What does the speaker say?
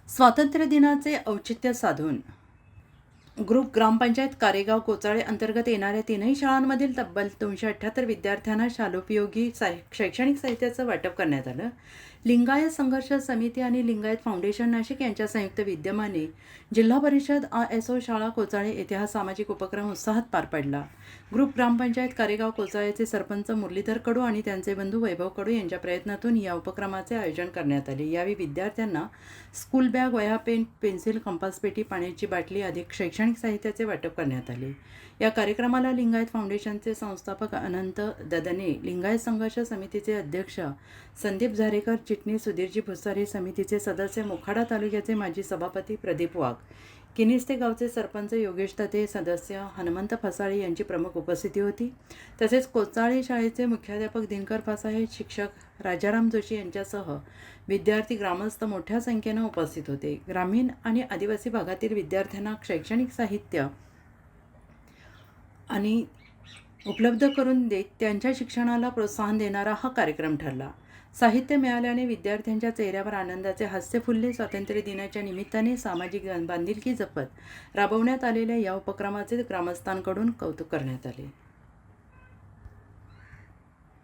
स्वातंत्र्य दिनाचे औचित्य साधून ग्रुप ग्रामपंचायत कारेगाव कोचाळे अंतर्गत येणाऱ्या तीनही शाळांमधील तब्बल 278 विद्यार्थ्यांना शालोपयोगी शैक्षणिक साहित्याचं वाटप करण्यात आलं. लिंगायत संघर्ष समिती आणि लिंगायत फाउंडेशन नाशिक यांच्या संयुक्त विद्यमाने जिल्हा परिषद ASO शाळा कोचाळे येथे हा सामाजिक उपक्रम उत्साहात पार पडला. ग्रुप ग्रामपंचायत कारेगाव कोचाळेचे सरपंच मुरलीधर कडू आणि त्यांचे बंधू वैभव कडू यांच्या प्रयत्नातून या उपक्रमाचे आयोजन करण्यात आले. यावेळी विद्यार्थ्यांना स्कूल बॅग, वह्या, पेन, पेन्सिल, कंपासपेटी, पाण्याची बाटली आदी शैक्षणिक साहित्याचे वाटप करण्यात आले. या कार्यक्रमाला लिंगायत फाउंडेशनचे संस्थापक अनंत ददने, लिंगायत संघर्ष समितीचे अध्यक्ष संदीप झारेकर, चिटणीस सुधीरजी भुसारे, समितीचे सदस्य मोखाडा तालुक्याचे माजी सभापती प्रदीप वाघ, किनिस्ते गावचे सरपंच योगेश दत्ते, सदस्य हनुमंत फसाळे यांची प्रमुख उपस्थिती होती. तसेच कोचाळे शाळेचे मुख्याध्यापक दिनकर फासाळे, शिक्षक राजाराम जोशी यांच्यासह विद्यार्थी, ग्रामस्थ मोठ्या संख्येनं उपस्थित होते. ग्रामीण आणि आदिवासी भागातील विद्यार्थ्यांना शैक्षणिक साहित्य आणि उपलब्ध करून देत त्यांच्या शिक्षणाला प्रोत्साहन देणारा हा कार्यक्रम ठरला. साहित्य मिळाल्याने विद्यार्थ्यांच्या चेहऱ्यावर आनंदाचे हास्य फुलले. स्वातंत्र्य दिनाच्या निमित्ताने सामाजिक बांधिलकी जपत राबवण्यात आलेल्या या उपक्रमाचे ग्रामस्थांकडून कौतुक करण्यात आले.